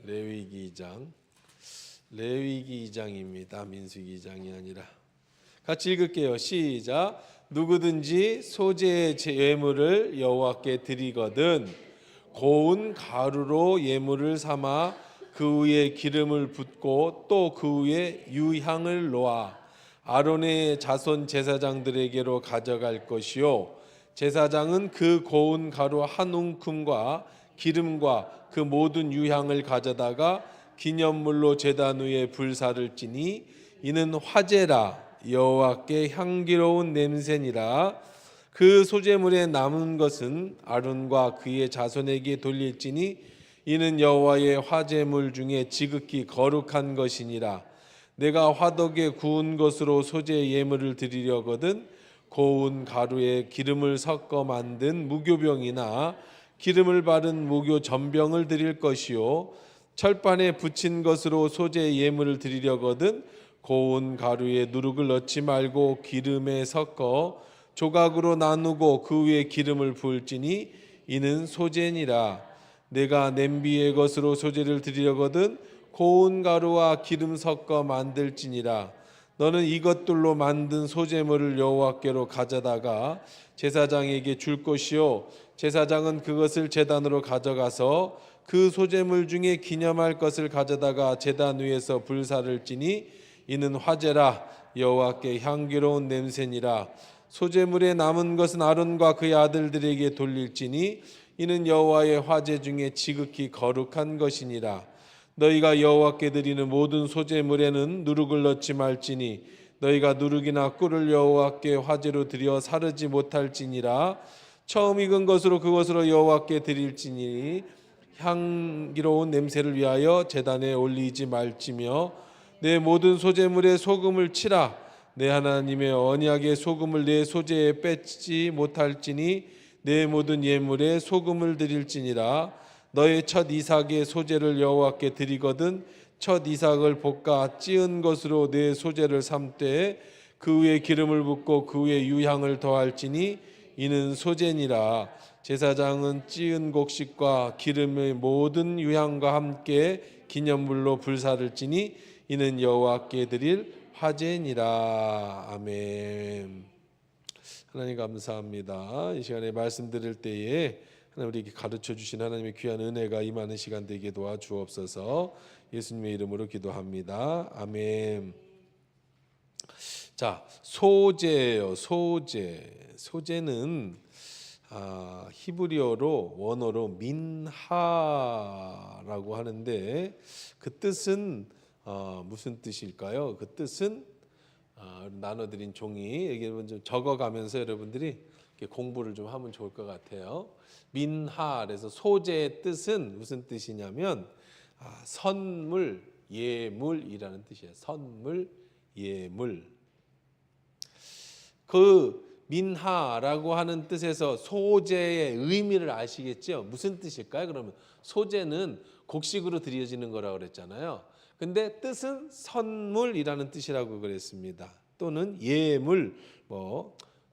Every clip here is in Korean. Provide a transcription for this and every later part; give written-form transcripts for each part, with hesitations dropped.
레위기 2장입니다. 민수기 2장이 아니라. 같이 읽을게요. 시작. 누구든지 소재의 예물을 여호와께 드리거든 고운 가루로 예물을 삼아 그 위에 기름을 붓고 또 그 위에 유향을 놓아 아론의 자손 제사장들에게로 가져갈 것이요 제사장은 그 고운 가루 한 움큼과 기름과 그 모든 유향을 가져다가 기념물로 제단 위에 불사를 지니 이는 화제라 여호와께 향기로운 냄새니라. 그 소재물에 남은 것은 아론과 그의 자손에게 돌릴지니 이는 여호와의 화제물 중에 지극히 거룩한 것이니라. 내가 화덕에 구운 것으로 소재 예물을 드리려거든 고운 가루에 기름을 섞어 만든 무교병이나 기름을 바른 무교 전병을 드릴 것이요 철판에 붙인 것으로 소재 예물을 드리려거든 고운 가루에 누룩을 넣지 말고 기름에 섞어 조각으로 나누고 그 위에 기름을 부을지니 이는 소재니라. 내가 냄비의 것으로 소재를 드리려거든 고운 가루와 기름 섞어 만들지니라. 너는 이것들로 만든 소재물을 여호와께로 가져다가 제사장에게 줄 것이요 제사장은 그것을 제단으로 가져가서 그 소재물 중에 기념할 것을 가져다가 제단 위에서 불사를 지니 이는 화제라 여호와께 향기로운 냄새니라. 소재물에 남은 것은 아론과 그의 아들들에게 돌릴지니 이는 여호와의 화제 중에 지극히 거룩한 것이니라. 너희가 여호와께 드리는 모든 소재물에는 누룩을 넣지 말지니 너희가 누룩이나 꿀을 여호와께 화제로 드려 사르지 못할지니라. 처음 익은 것으로 그것으로 여호와께 드릴지니 향기로운 냄새를 위하여 제단에 올리지 말지며 내 모든 소재물에 소금을 치라. 내 하나님의 언약의 소금을 내 소재에 빼지 못할지니 내 모든 예물에 소금을 드릴지니라. 너의 첫 이삭의 소재를 여호와께 드리거든 첫 이삭을 볶아 찌은 것으로 내 소재를 삼되 그 위에 기름을 붓고 그 위에 유향을 더할지니 이는 소재니라. 제사장은 찌은 곡식과 기름의 모든 유향과 함께 기념물로 불사를 지니 이는 여호와께 드릴 화제니라. 아멘. 하나님 감사합니다. 이 시간에 말씀 드릴 때에 하나님 우리에게 가르쳐 주신 하나님의 귀한 은혜가 임하는 시간 되게 도와주옵소서. 예수님의 이름으로 기도합니다. 아멘. 자, 소재예요. 소재는 히브리어로 원어로 민하라고 하는데 그 뜻은 무슨 뜻일까요? 그 뜻은 나눠드린 종이 여기 좀 적어가면서 여러분들이 공부를 좀 하면 좋을 것 같아요. 민하, 그래서 소재의 뜻은 무슨 뜻이냐면 선물, 예물이라는 뜻이에요. 선물, 예물. 그 민하라고 하는 뜻에서 소재의 의미를 아시겠죠? 무슨 뜻일까요? 그러면 소재는 곡식으로 드려지는 거라고 그랬잖아요. 근데 뜻은 선물이라는 뜻이라고 그랬습니다. 또는 예물,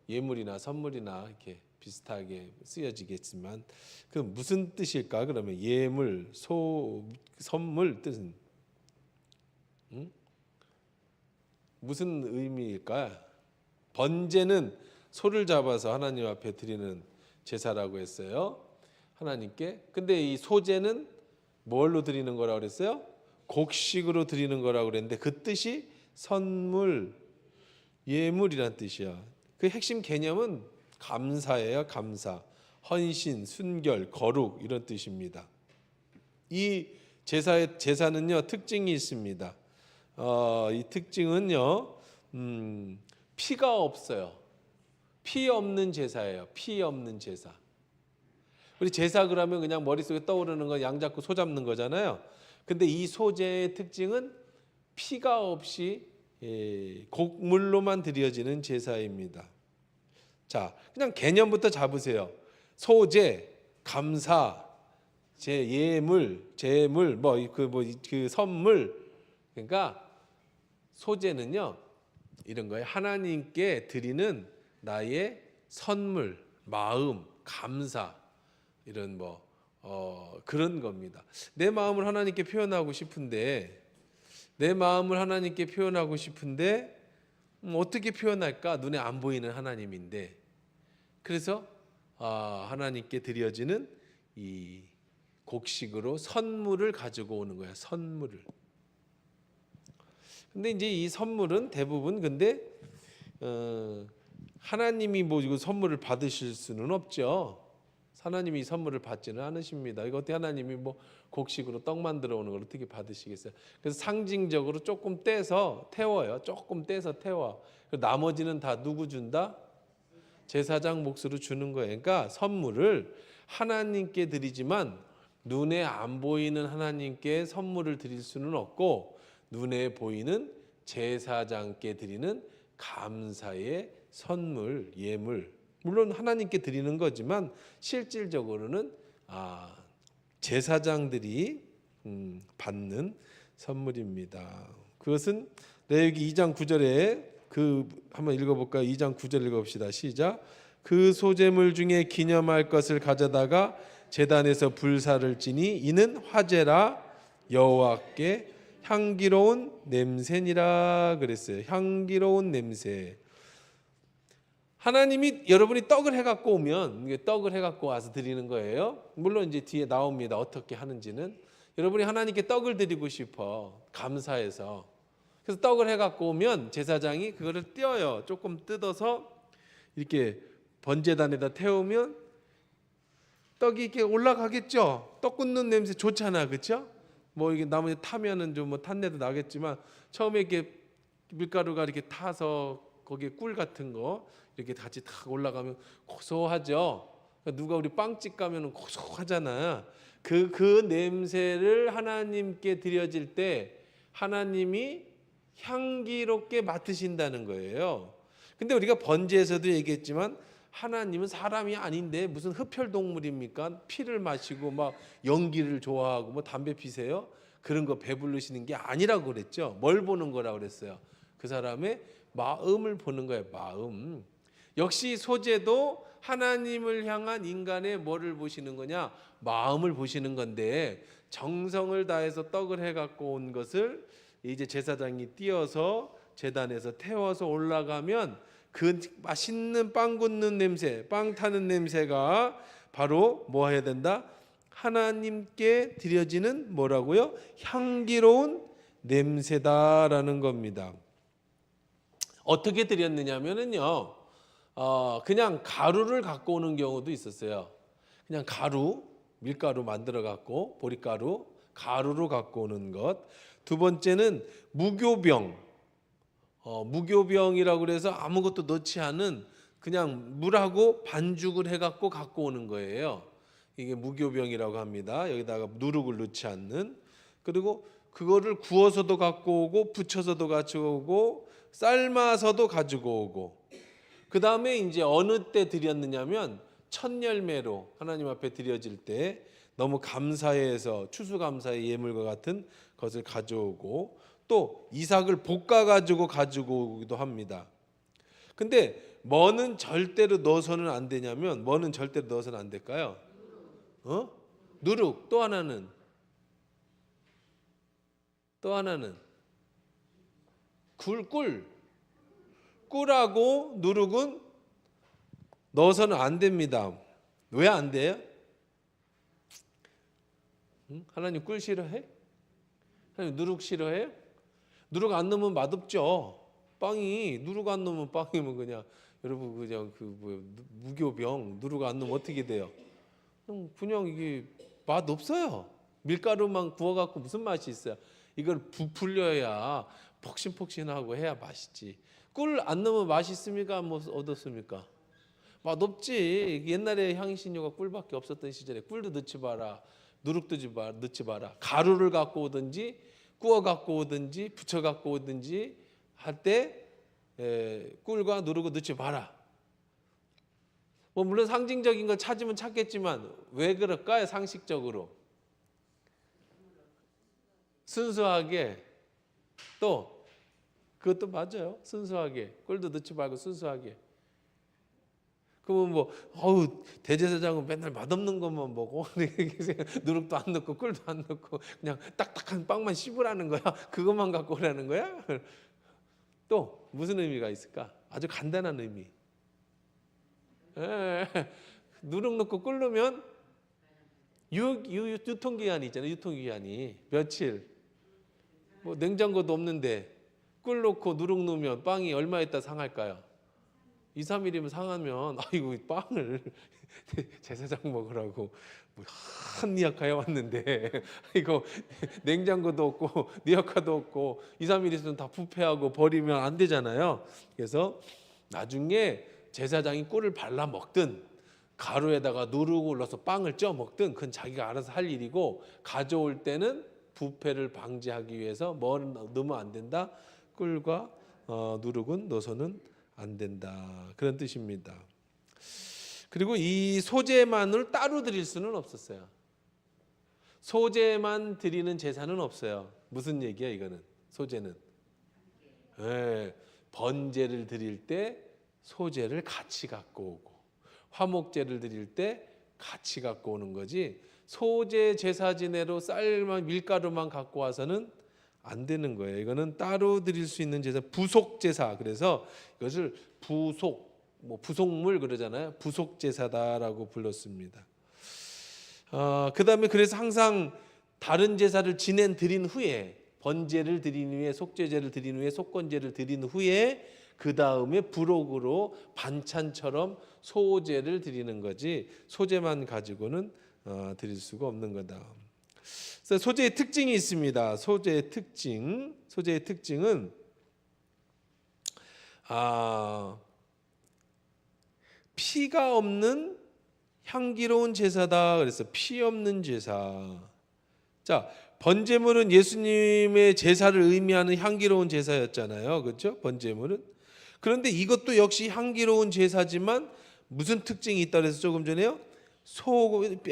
예물이나 선물이나 이렇게 비슷하게 쓰여지겠지만 그 무슨 뜻일까? 그러면 예물, 선물 뜻은 무슨 의미일까? 번제는 소를 잡아서 하나님 앞에 드리는 제사라고 했어요. 하나님께. 근데 이 소제는 뭘로 드리는 거라고 그랬어요? 곡식으로 드리는 거라고 그랬는데 그 뜻이 선물, 예물이란 뜻이야. 그 핵심 개념은 감사예요. 감사, 헌신, 순결, 거룩 이런 뜻입니다. 이 제사는요 특징이 있습니다. 이 특징은요 피가 없어요. 피 없는 제사예요. 피 없는 제사. 우리 제사 그러면 그냥 머릿속에 떠오르는 건 양 잡고 소 잡는 거잖아요. 근데 이 소제의 특징은 피가 없이 곡물로만 드려지는 제사입니다. 자, 그냥 개념부터 잡으세요. 소제, 감사, 예물, 제물, 그 선물. 그러니까 소제는요 이런 거예요. 하나님께 드리는 나의 선물, 마음, 감사, 이런 그런 겁니다. 내 마음을 하나님께 표현하고 싶은데 어떻게 표현할까? 눈에 안 보이는 하나님인데, 그래서 하나님께 드려지는 이 곡식으로 선물을 가지고 오는 거야. 선물을. 근데 이제 이 선물은 대부분 하나님이 뭐 이거 선물을 받으실 수는 없죠. 하나님이 이 선물을 받지는 않으십니다. 이거 어떻게 하나님이 뭐 곡식으로 떡 만들어 오는 걸 어떻게 받으시겠어요? 그래서 상징적으로 조금 떼서 태워요. 조금 떼서 태워. 나머지는 다 누구 준다? 제사장 몫으로 주는 거예요. 그러니까 선물을 하나님께 드리지만 눈에 안 보이는 하나님께 선물을 드릴 수는 없고, 눈에 보이는 제사장께 드리는 감사의 선물, 예물, 물론 하나님께 드리는 거지만 실질적으로는 제사장들이 받는 선물입니다. 그것은 레위기 2장 9절에 한번 읽어볼까요? 2장 9절 읽어봅시다. 시작. 그 소재물 중에 기념할 것을 가져다가 제단에서 불사를 지니 이는 화제라 여호와께 향기로운 냄새니라 그랬어요. 향기로운 냄새. 하나님이 여러분이 떡을 해갖고 오면 떡을 해갖고 와서 드리는 거예요. 물론 이제 뒤에 나옵니다. 어떻게 하는지는. 여러분이 하나님께 떡을 드리고 싶어. 감사해서. 그래서 떡을 해갖고 오면 제사장이 그거를 떼어요. 조금 뜯어서 이렇게 번제단에다 태우면 떡이 이렇게 올라가겠죠. 떡 굽는 냄새 좋잖아, 그렇죠? 뭐 이게 나무에 타면은 좀 뭐 탄내도 나겠지만 처음에 이렇게 밀가루가 이렇게 타서 거기에 꿀 같은 거 이렇게 같이 탁 올라가면 고소하죠. 그러니까 누가 우리 빵집 가면은 고소하잖아. 그 냄새를 하나님께 드려질 때 하나님이 향기롭게 맡으신다는 거예요. 근데 우리가 번제에서도 얘기했지만 하나님은 사람이 아닌데 무슨 흡혈 동물입니까? 피를 마시고 막 연기를 좋아하고 뭐 담배 피세요? 그런 거 배부르시는 게 아니라고 그랬죠. 뭘 보는 거라고 그랬어요? 그 사람의 마음을 보는 거예요. 마음. 역시 소재도 하나님을 향한 인간의 뭐를 보시는 거냐? 마음을 보시는 건데, 정성을 다해서 떡을 해갖고 온 것을 이제 제사장이 띄어서 제단에서 태워서 올라가면 그 맛있는 빵 굽는 냄새, 빵 타는 냄새가 바로 뭐 해야 된다? 하나님께 드려지는 뭐라고요? 향기로운 냄새다라는 겁니다. 어떻게 드렸느냐면은요, 그냥 가루를 갖고 오는 경우도 있었어요. 그냥 가루, 밀가루 만들어 갖고 보리가루, 가루로 갖고 오는 것. 두 번째는 무교병, 무교병이라고 그래서 아무것도 넣지 않은 그냥 물하고 반죽을 해갖고 갖고 오는 거예요. 이게 무교병이라고 합니다. 여기다가 누룩을 넣지 않는. 그리고 그거를 구워서도 갖고 오고 부쳐서도 가지고 오고 삶아서도 가지고 오고. 그 다음에 이제 어느 때 드렸느냐면 첫 열매로 하나님 앞에 드려질 때 너무 감사해서 추수감사의 예물과 같은 것을 가져오고, 또 이삭을 볶아 가지고 오기도 합니다. 근데 뭐는 절대로 넣어서는 안 되냐면, 뭐는 절대로 넣어서는 안 될까요? 누룩. 또 하나는 꿀하고 누룩은 넣어서는 안 됩니다. 왜 안 돼요? 하나님 꿀 싫어해? 하나님 누룩 싫어해요? 누룩 안 넣으면 맛없죠. 빵이 누룩 안 넣으면 빵이면 그냥 여러분 그냥 무교병. 누룩 안 넣으면 어떻게 돼요? 그냥 이게 맛 없어요. 밀가루만 구워갖고 무슨 맛이 있어요? 이걸 부풀려야 폭신폭신하고 해야 맛있지. 꿀 안 넣으면 맛있습니까? 뭐 얻었습니까? 맛없지. 옛날에 향신료가 꿀밖에 없었던 시절에 꿀도 넣지 마라, 누룩도 넣지 마라. 가루를 갖고 오든지 구워 갖고 오든지 부쳐 갖고 오든지 할 때 꿀과 누룩을 넣지 마라. 뭐 물론 상징적인 걸 찾으면 찾겠지만 왜 그럴까요? 상식적으로 순수하게. 또 그것도 맞아요. 순수하게. 꿀도 넣지 말고 순수하게. 그러면 뭐 대제사장은 맨날 맛없는 것만 먹어. 누룩도 안 넣고 꿀도 안 넣고 그냥 딱딱한 빵만 씹으라는 거야. 그것만 갖고 오라는 거야. 또 무슨 의미가 있을까? 아주 간단한 의미. 누룩 넣고 꿀 넣으면 유통기한이 있잖아요. 유통기한이 며칠. 뭐 냉장고도 없는데 꿀 넣고 누룩 넣으면 빵이 얼마 있다 상할까요? 2, 3일이면 상하면 아이고 빵을 제사장 먹으라고 한니아카에 왔는데 이거 냉장고도 없고 니아카도 없고 2, 3일 있으면 다 부패하고 버리면 안 되잖아요. 그래서 나중에 제사장이 꿀을 발라 먹든 가루에다가 누룩을 넣어서 빵을 쪄 먹든 그건 자기가 알아서 할 일이고, 가져올 때는 부패를 방지하기 위해서 뭘 넣으면 안 된다? 꿀과 누룩은 넣어서는 안 된다. 그런 뜻입니다. 그리고 이 소제만을 따로 드릴 수는 없었어요. 소제만 드리는 제사는 없어요. 무슨 얘기야 이거는? 소제는 번제를 드릴 때 소제를 같이 갖고 오고, 화목제를 드릴 때 같이 갖고 오는 거지, 소제 제사 지내로 쌀만 밀가루만 갖고 와서는 안 되는 거예요. 이거는 따로 드릴 수 있는 제사, 부속 제사. 그래서 이것을 부속물 그러잖아요. 부속 제사다라고 불렀습니다. 그다음에 그래서 항상 다른 제사를 드린 후에, 번제를 드린 후에, 속죄제를 드린 후에, 속건제를 드린 후에 그 다음에 부록으로 반찬처럼 소제를 드리는 거지, 소제만 가지고는 드릴 수가 없는 거다. 그래서 소제의 특징이 있습니다. 소제의 특징은 피가 없는 향기로운 제사다. 그래서 피 없는 제사. 자, 번제물은 예수님의 제사를 의미하는 향기로운 제사였잖아요. 그렇죠? 번제물은. 그런데 이것도 역시 향기로운 제사지만 무슨 특징이 있다 그래서 조금 전에요.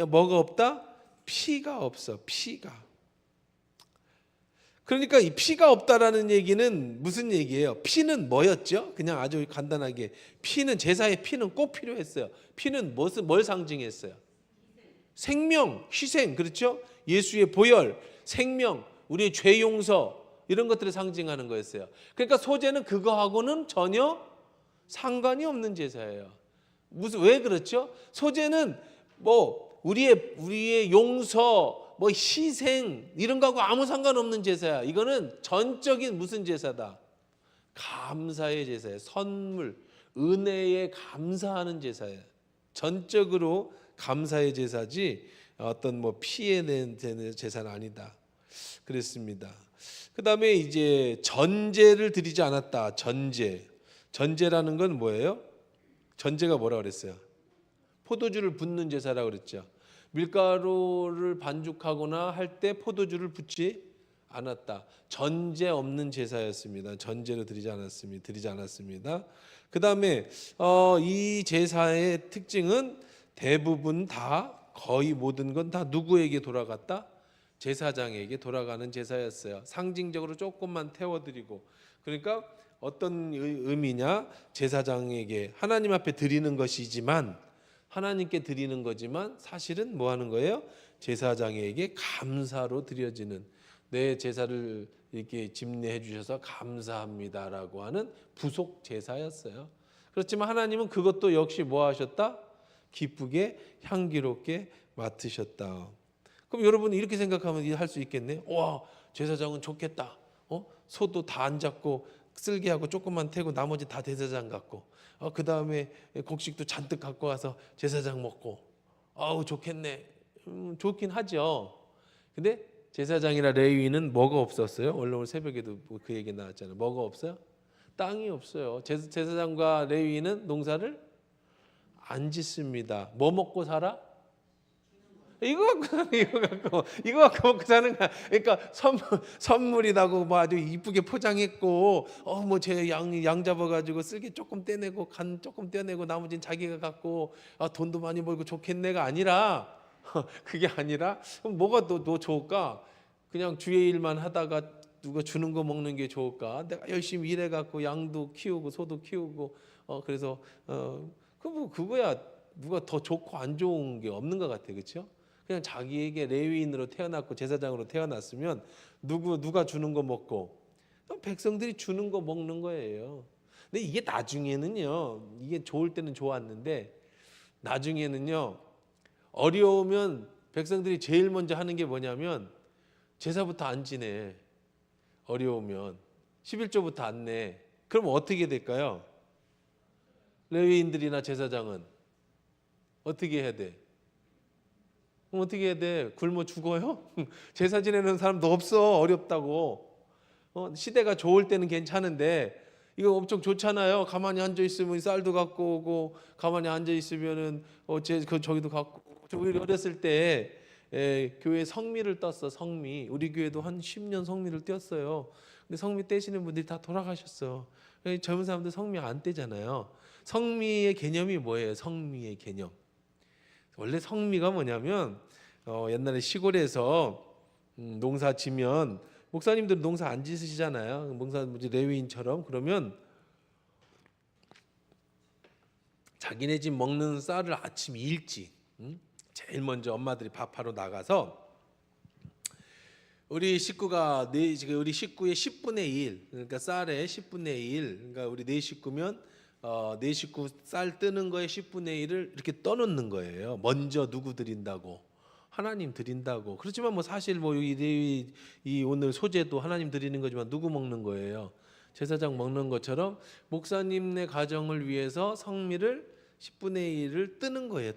뭐가 없다? 피가 없어. 피가. 그러니까 이 피가 없다라는 얘기는 무슨 얘기예요? 피는 뭐였죠? 그냥 아주 간단하게, 피는, 제사의 피는 꼭 필요했어요. 피는 뭘 상징했어요? 생명, 희생, 그렇죠? 예수의 보혈, 생명, 우리의 죄 용서, 이런 것들을 상징하는 거였어요. 그러니까 소제는 그거하고는 전혀 상관이 없는 제사예요. 왜 그렇죠? 소제는 우리의 용서, 희생, 이런 거하고 아무 상관없는 제사야. 이거는 전적인 무슨 제사다? 감사의 제사예요. 선물, 은혜에 감사하는 제사예요. 전적으로 감사의 제사지 어떤 피에 낸 제사는 아니다. 그랬습니다. 그 다음에 이제 전제를 드리지 않았다. 전제라는 건 뭐예요? 전제가 뭐라 그랬어요? 포도주를 붓는 제사라고 그랬죠. 밀가루를 반죽하거나 할 때 포도주를 붓지 않았다. 전제 없는 제사였습니다. 전제로 드리지 않았습니다. 그 다음에 이 제사의 특징은 대부분 다, 거의 모든 건 다 누구에게 돌아갔다? 제사장에게 돌아가는 제사였어요. 상징적으로 조금만 태워드리고. 그러니까 어떤 의미냐? 제사장에게 하나님 앞에 드리는 것이지만, 하나님께 드리는 거지만 사실은 뭐 하는 거예요? 제사장에게 감사로 드려지는, 내 제사를 이렇게 집례해 주셔서 감사합니다라고 하는 부속 제사였어요. 그렇지만 하나님은 그것도 역시 뭐 하셨다? 기쁘게 향기롭게 맡으셨다. 그럼 여러분이 이렇게 생각하면 할 수 있겠네요. 와, 제사장은 좋겠다. 소도 다 안 잡고 쓸게 하고 조금만 태고 나머지 다 제사장 갖고, 그 다음에 곡식도 잔뜩 갖고 와서 제사장 먹고, 좋겠네. 좋긴 하죠. 근데 제사장이나 레위인은 뭐가 없었어요? 오늘 새벽에도 그 얘기 나왔잖아요. 뭐가 없어요? 땅이 없어요. 제사장과 레위인은 농사를 안 짓습니다. 뭐 먹고 살아? 이거 갖고 먹고 사는 거야. 그러니까 선물이라고 아주 이쁘게 포장했고, 제 양 잡아가지고 쓸개 조금 떼내고 간 조금 떼내고 나머지는 자기가 갖고 돈도 많이 벌고 좋겠네가 아니라, 그게 아니라 그럼 뭐가 더 좋을까? 그냥 주의 일만 하다가 누가 주는 거 먹는 게 좋을까? 내가 열심히 일해갖고 양도 키우고 소도 키우고 그래서 뭐 그거야 누가 더 좋고 안 좋은 게 없는 것 같아, 그렇죠? 그냥 자기에게 레위인으로 태어났고 제사장으로 태어났으면 누가 주는 거 먹고 백성들이 주는 거 먹는 거예요. 근데 이게 나중에는요, 이게 좋을 때는 좋았는데 나중에는요, 어려우면 백성들이 제일 먼저 하는 게 뭐냐면 제사부터 안 지내. 어려우면 11조부터 안 내. 그럼 어떻게 될까요? 레위인들이나 제사장은 어떻게 해야 돼? 그럼 어떻게 해야 돼? 굶어 죽어요? 제사 지내는 사람도 없어. 어렵다고. 시대가 좋을 때는 괜찮은데 이거 엄청 좋잖아요. 가만히 앉아 있으면 쌀도 갖고 오고, 가만히 앉아 있으면은 저기도 갖고. 우리 어렸을 때 교회 성미를 떴어. 성미. 우리 교회도 한 10년 성미를 띄었어요. 근데 성미 떼시는 분들이 다 돌아가셨어. 젊은 사람들 성미 안 떼잖아요. 성미의 개념이 뭐예요? 성미의 개념. 원래 성미가 뭐냐면 옛날에 시골에서 농사 지면 목사님들 농사 안 지으시잖아요. 농사 레위인처럼. 그러면 자기네 집 먹는 쌀을 아침 일찍 제일 먼저 엄마들이 밥하러 나가서 우리 식구의 10분의 1, 그러니까 쌀의 10분의 1, 그러니까 우리 네 식구면 네 식구 쌀 뜨는 거에 10분의 1을 이렇게 떠놓는 거예요. 먼저 누구 드린다고? 하나님 드린다고. 그렇지만 뭐 사실 뭐 이 오늘 소재도 하나님 드리는 거지만 누구 먹는 거예요? 제사장 먹는 것처럼 목사님네 가정을 위해서 성미를 10분의 1을 뜨는 거예요.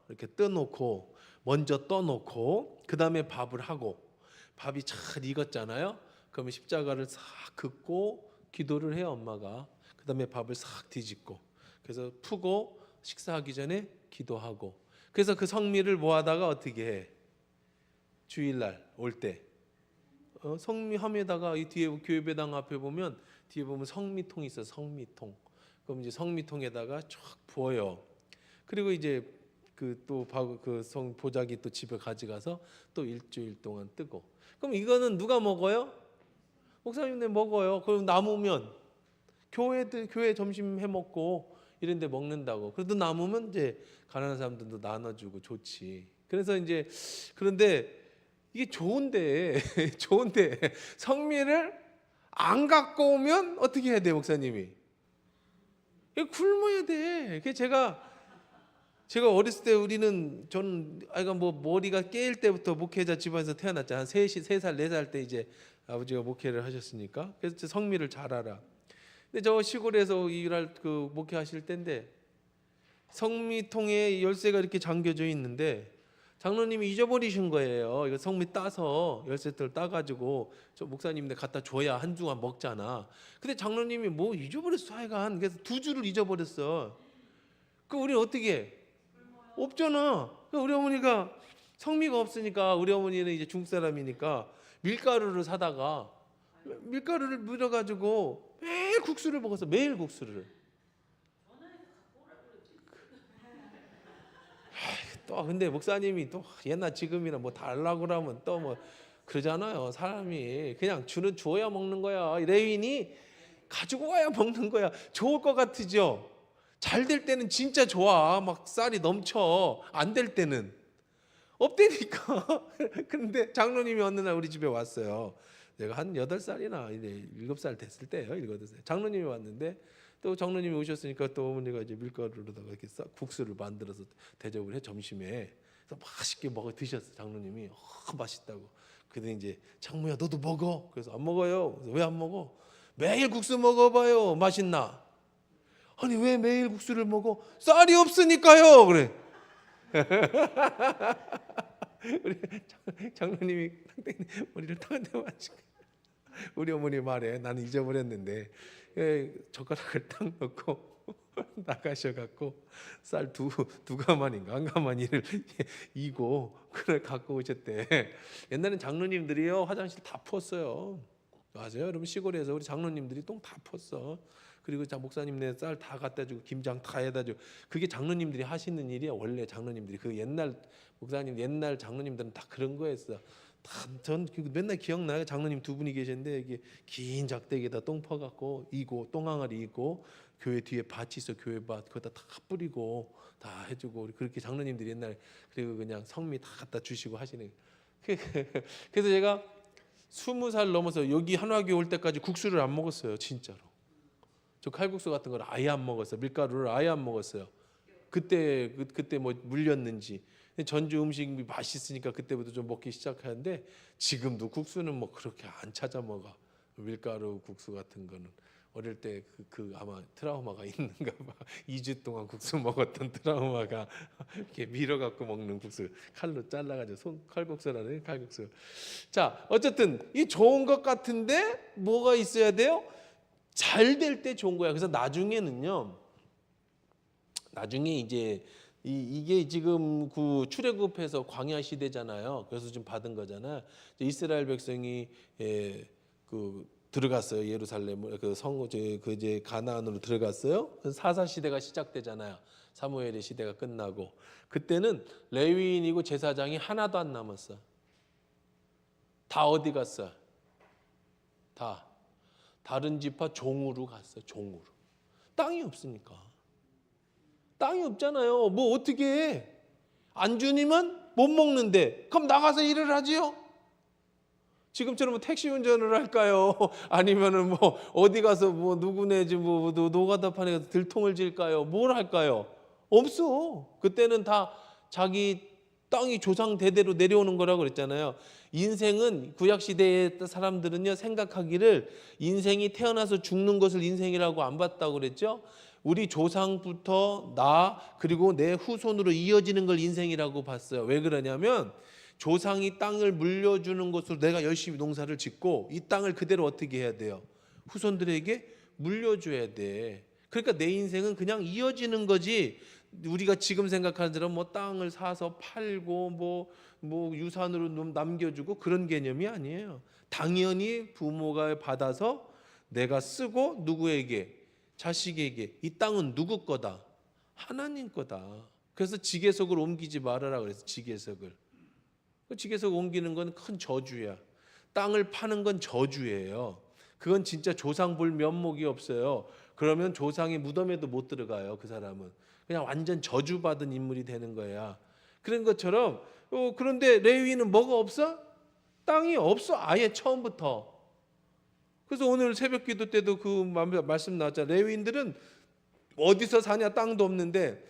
이렇게 떠놓고 먼저 떠놓고 그 다음에 밥을 하고 밥이 잘 익었잖아요. 그러면 십자가를 싹 긋고 기도를 해요. 엄마가. 그 다음에 밥을 싹 뒤집고 그래서 푸고 식사하기 전에 기도하고 그래서 그 성미를 모아다가 어떻게 해? 주일날 올 때 성미함에다가 이 뒤에 교회배당 앞에 보면 뒤에 보면 성미통이 있어요. 성미통. 그럼 이제 성미통에다가 쫙 부어요. 그리고 이제 그 성 보자기 또 집에 가져가서 또 일주일 동안 뜨고. 그럼 이거는 누가 먹어요? 목사님네 먹어요. 그럼 남으면 교회 점심 해 먹고 이런데 먹는다고. 그래도 남으면 이제 가난한 사람들도 나눠주고 좋지. 그래서 이제 그런데 이게 좋은데 성미를 안 갖고 오면 어떻게 해야 돼, 목사님이? 이거 굶어야 돼. 그 제가 어렸을 때 저는 아이가 뭐 머리가 깨일 때부터 목회자 집안에서 태어났잖아. 한 3살 4살 때 이제 아버지가 목회를 하셨으니까. 그래서 성미를 잘 알아. 근데 저 시골에서 일할 그 목회하실 때인데 성미통에 열쇠가 이렇게 잠겨져 있는데 장로님이 잊어버리신 거예요. 이거 성미 따서 열쇠들 따가지고 저 목사님네 갖다 줘야 한 주간 먹잖아. 근데 장로님이 뭐 잊어버렸어 하여간. 그래서 2주를 잊어버렸어. 그 우리 어떻게 해? 없잖아. 우리 어머니가 성미가 없으니까 우리 어머니는 이제 중국 사람이니까 밀가루를 사다가 밀가루를 물어가지고 매일 국수를 먹었어. 매일 국수를. 또 근데 목사님이 또 옛날 지금이나 뭐 달라고 그러면 또 뭐 그러잖아요. 사람이 그냥 주어야 먹는 거야. 레위인이 가지고 와야 먹는 거야. 좋을 것 같으죠? 잘 될 때는 진짜 좋아. 막 쌀이 넘쳐. 안 될 때는 없대니까. 그런데 장로님이 어느 날 우리 집에 왔어요. 내가 한 8살이나 7살 됐을 때예요. 7살. 장로님이 왔는데 또 장로님이 오셨으니까 또 어머니가 이제 밀가루로다가 이렇게 국수를 만들어서 대접을 해 점심에. 그래서 맛있게 드셨어. 장로님이 맛있다고. 그랬더니 이제 장모야 너도 먹어. 그래서 안 먹어요. 왜 안 먹어? 매일 국수 먹어봐요. 맛있나? 아니 왜 매일 국수를 먹어? 쌀이 없으니까요. 그래. 우리 장로님이 머리를 탁 대마시고 우리 어머니 말에 나는 잊어버렸는데 젓가락을 딱 넣고 나가셔갖고 쌀 두 가마니인가 한 가마니를 이고 그걸 갖고 오셨대. 옛날엔 장로님들이요 화장실 다 폈어요. 맞아요. 여러분 시골에서 우리 장로님들이 똥 다 폈어. 그리고 목사님네 쌀 다 갖다 주고 김장 다 해다 주고 그게 장로님들이 하시는 일이야. 원래 장로님들이 그 옛날 장로님들은 다 그런 거였어. 전 맨날 기억나요. 장로님 2분이 계셨는데 이게 긴 작대기에다 똥 퍼갖고 이고 똥항아리 이고 교회 뒤에 밭이 있어. 교회 밭 거기다 다 뿌리고 다 해주고 그렇게 장로님들이 옛날에 그리고 그냥 성미 다 갖다 주시고 하시는. 그래서 제가 20살 넘어서 여기 한화교회 올 때까지 국수를 안 먹었어요. 진짜로. 저 칼국수 같은 걸 아예 안 먹었어요. 밀가루를 아예 안 먹었어요. 그때 뭐 물렸는지. 전주 음식이 맛있으니까 그때부터 좀 먹기 시작하는데 지금도 국수는 뭐 그렇게 안 찾아 먹어. 밀가루 국수 같은 거는 어릴 때 아마 트라우마가 있는가 봐. 2주 동안 국수 먹었던 트라우마가 이렇게 밀어갖고 먹는 국수 칼로 잘라가지고 칼국수라는 칼국수. 자, 어쨌든 이 좋은 것 같은데 뭐가 있어야 돼요? 잘 될 때 좋은 거야. 그래서 나중에 이제 이게 지금 그 출애굽해서 광야 시대잖아요. 그래서 좀 받은 거잖아요. 이스라엘 백성이 들어갔어요. 예루살렘 이제 가나안으로 들어갔어요. 그래서 사사 시대가 시작되잖아요. 사무엘의 시대가 끝나고 그때는 레위인이고 제사장이 하나도 안 남았어. 다 어디 갔어? 다 다른 지파 종으로 갔어. 종으로. 땅이 없으니까. 땅이 없잖아요. 뭐 어떻게 해? 안 주니만 못 먹는데 그럼 나가서 일을 하지요? 지금처럼 택시 운전을 할까요? 아니면은 뭐 어디 가서 뭐 누구네 집 뭐 노가다판에 가서 들통을 질까요? 뭘 할까요? 없어. 그때는 다 자기 땅이 조상 대대로 내려오는 거라고 그랬잖아요. 인생은 구약 시대의 사람들은요 생각하기를 인생이 태어나서 죽는 것을 인생이라고 안 봤다고 그랬죠. 우리 조상부터 나 그리고 내 후손으로 이어지는 걸 인생이라고 봤어요. 왜 그러냐면 조상이 땅을 물려주는 것으로 내가 열심히 농사를 짓고 이 땅을 그대로 어떻게 해야 돼요? 후손들에게 물려줘야 돼. 그러니까 내 인생은 그냥 이어지는 거지. 우리가 지금 생각하는 대로 뭐 땅을 사서 팔고 뭐 유산으로 남겨주고 그런 개념이 아니에요. 당연히 부모가 받아서 내가 쓰고 누구에게? 자식에게. 이 땅은 누구 거다? 하나님 거다. 그래서 지계석을 옮기지 말아라 그래서 지계석을. 지계석 옮기는 건 큰 저주야. 땅을 파는 건 저주예요. 그건 진짜 조상 볼 면목이 없어요. 그러면 조상의 무덤에도 못 들어가요. 그 사람은 그냥 완전 저주받은 인물이 되는 거야. 그런 것처럼 그런데 레위인은 뭐가 없어? 땅이 없어. 아예 처음부터. 그래서 오늘 새벽기도 때도 그 말씀 나왔잖아요. 레위인들은 어디서 사냐? 땅도 없는데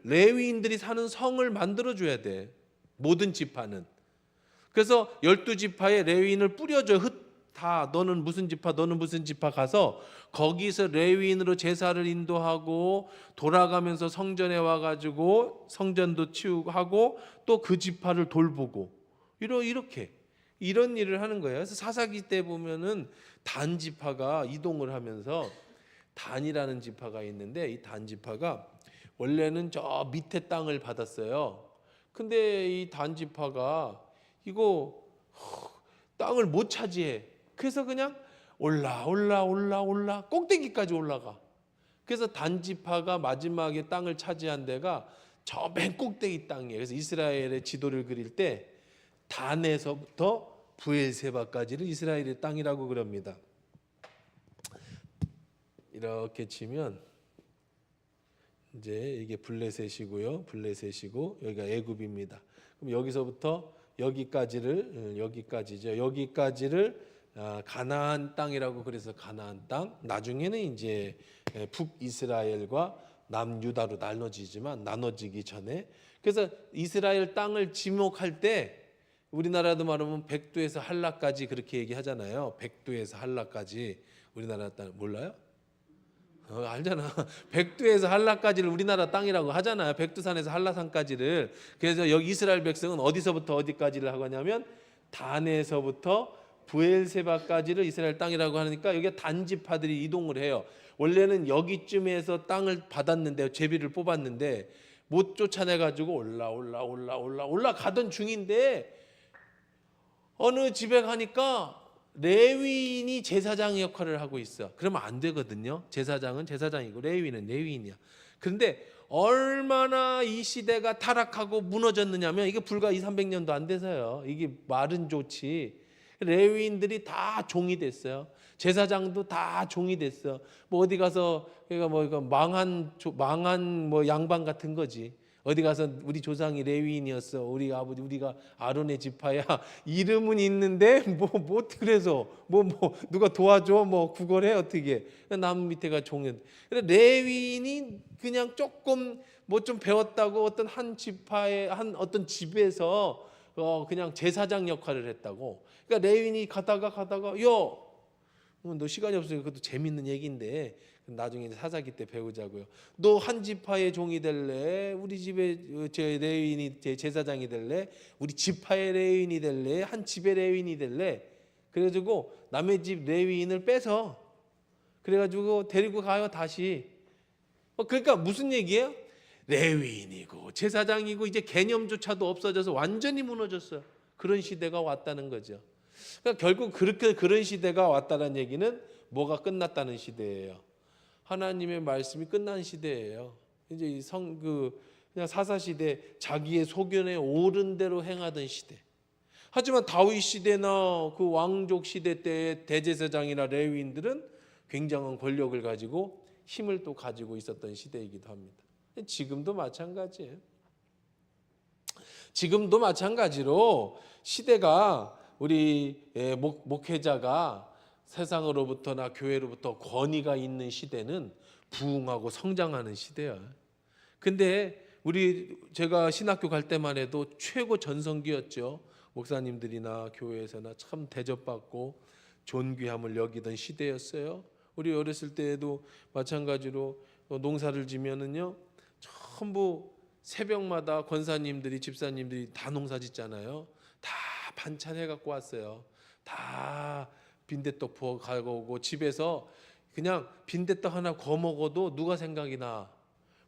레위인들이 사는 성을 만들어줘야 돼. 모든 지파는. 그래서 12지파에 레위인을 뿌려줘. 다 너는 무슨 지파 너는 무슨 지파 가서 거기서 레위인으로 제사를 인도하고 돌아가면서 성전에 와가지고 성전도 치우고 하고 또 그 지파를 돌보고 이렇게 이런 일을 하는 거예요. 그래서 사사기 때 보면은 단 지파가 이동을 하면서 단이라는 지파가 있는데 이 단 지파가 원래는 저 밑에 땅을 받았어요. 근데 이 단 지파가 이거 땅을 못 차지해. 그래서 그냥 올라 꼭대기까지 올라가. 그래서 단 지파가 마지막에 땅을 차지한 데가 저 맨 꼭대기 땅이에요. 그래서 이스라엘의 지도를 그릴 때 단에서부터 부엘세바까지를 이스라엘의 땅이라고 그럽니다. 이렇게 치면 이제 이게 블레셋이고요. 블레셋이고 여기가 애굽입니다. 그럼 여기서부터 여기까지죠. 여기까지를 가나안 땅이라고 그래서 가나안 땅. 나중에는 이제 북이스라엘과 남유다로 나눠지기 전에 그래서 이스라엘 땅을 지목할 때 우리나라도 말하면 백두에서 한라까지 그렇게 얘기하잖아요. 백두에서 한라까지 우리나라 땅 몰라요? 알잖아. 백두에서 한라까지를 우리나라 땅이라고 하잖아요. 백두산에서 한라산까지를. 그래서 여기 이스라엘 백성은 어디서부터 어디까지를 하고 하냐면 단에서부터 부엘세바까지를 이스라엘 땅이라고 하니까 여기에 단지파들이 이동을 해요. 원래는 여기쯤에서 땅을 받았는데 제비를 뽑았는데 못 쫓아내가지고 올라가던 중인데 어느 집에 가니까 레위인이 제사장 역할을 하고 있어. 그러면 안 되거든요. 제사장은 제사장이고 레위인은 레위인이야. 그런데 얼마나 이 시대가 타락하고 무너졌느냐면 이게 불과 200~300년도 안 돼서요. 이게 말은 좋지. 레위인들이 다 종이 됐어요. 제사장도 다 종이 됐어. 뭐 어디 가서 그러니까 뭐 이거 망한 뭐 양반 같은 거지. 어디 가서 우리 조상이 레위인이었어. 우리 아버지 우리가 아론의 지파야. 이름은 있는데 뭐 그래서 뭐 누가 도와줘 뭐 구걸해 어떻게? 남 밑에가 종이. 근데 레위인이 그냥 조금 뭐 좀 배웠다고 어떤 한 지파의 한 어떤 집에서 그냥 제사장 역할을 했다고. 그러니까 레위인이 가다가 너 시간이 없으니까 그것도 재밌는 얘기인데 나중에 사사기 때 배우자고요. 너 한 지파의 종이 될래? 우리 집에 제 레위인이 제 제사장이 될래? 우리 지파의 레위인이 될래? 한 집의 레위인이 될래? 그래가지고 남의 집 레위인을 빼서 그래가지고 데리고 가요 다시. 그러니까 무슨 얘기예요? 레위인이고 제사장이고 이제 개념조차도 없어져서 완전히 무너졌어요. 그런 시대가 왔다는 거죠. 그러니까 결국 그렇게 그런 시대가 왔다는 얘기는 뭐가 끝났다는 시대예요. 하나님의 말씀이 끝난 시대예요. 이제 그냥 사사 시대 자기의 소견에 옳은 대로 행하던 시대. 하지만 다윗 시대나 그 왕족 시대 때의 대제사장이나 레위인들은 굉장한 권력을 가지고 힘을 또 가지고 있었던 시대이기도 합니다. 지금도 마찬가지예요. 지금도 마찬가지로 시대가 우리 목회자가 세상으로부터나 교회로부터 권위가 있는 시대는 부흥하고 성장하는 시대야. 근데 제가 신학교 갈 때만 해도 최고 전성기였죠. 목사님들이나 교회에서나 참 대접받고 존귀함을 여기던 시대였어요. 우리 어렸을 때에도 마찬가지로 농사를 지면은요 전부 새벽마다 권사님들이 집사님들이 다 농사 짓잖아요. 다 반찬 해갖고 왔어요. 다 빈대떡 부어 가고 집에서 그냥 빈대떡 하나 구워 먹어도 누가 생각이 나?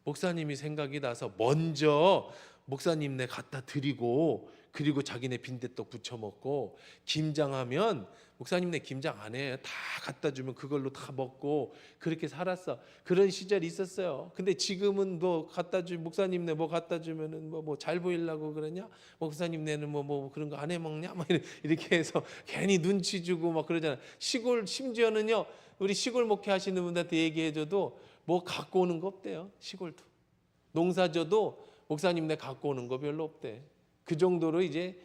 목사님이 생각이 나서 먼저 목사님네 갖다 드리고 그리고 자기네 빈대떡 부쳐 먹고 김장하면 목사님네 김장 안 해. 다 갖다 주면 그걸로 다 먹고 그렇게 살았어. 그런 시절이 있었어요. 근데 지금은 뭐 목사님네 뭐 갖다 주면은 뭐 잘 보이려고 그러냐? 목사님네는 뭐 그런 거 안 해 먹냐? 막 이렇게 해서 괜히 눈치 주고 막 그러잖아. 시골 심지어는요. 우리 시골 목회하시는 분들한테 얘기해줘도 뭐 갖고 오는 거 없대요. 시골도 농사져도 목사님네 갖고 오는 거 별로 없대. 그 정도로 이제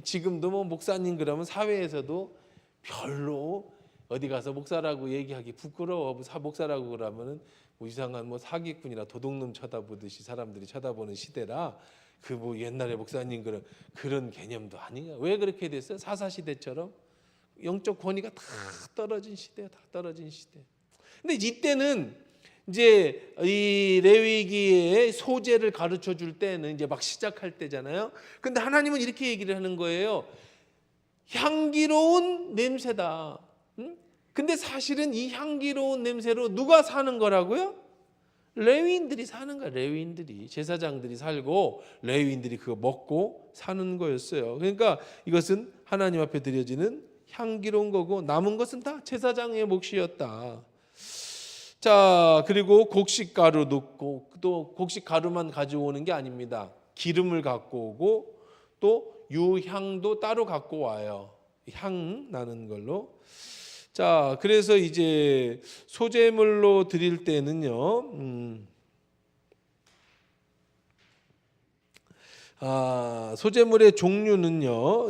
지금도 뭐 목사님 그러면 사회에서도 별로 어디 가서 목사라고 얘기하기 부끄러워. 목사라고 그러면은 뭐 이상한 뭐 사기꾼이나 도둑놈 쳐다보듯이 사람들이 쳐다보는 시대라 그 뭐 옛날에 목사님 그런 개념도 아니야. 왜 그렇게 됐어요? 사사 시대처럼 영적 권위가 다 떨어진 시대야. 다 떨어진 시대. 근데 이때는 이제 이 레위기의 소재를 가르쳐 줄 때는 이제 막 시작할 때잖아요. 근데 하나님은 이렇게 얘기를 하는 거예요. 향기로운 냄새다. 근데 사실은 이 향기로운 냄새로 누가 사는 거라고요? 레위인들이 사는 거야. 레위인들이 제사장들이 살고 레위인들이 그거 먹고 사는 거였어요. 그러니까 이것은 하나님 앞에 드려지는 향기로운 거고 남은 것은 다 제사장의 몫이었다. 자, 그리고 곡식가루 넣고 또 곡식가루만 가져오는 게 아닙니다. 기름을 갖고 오고 또 유향도 따로 갖고 와요. 향 나는 걸로. 자, 그래서 이제 소제물로 드릴 때는요. 소제물의 종류는요.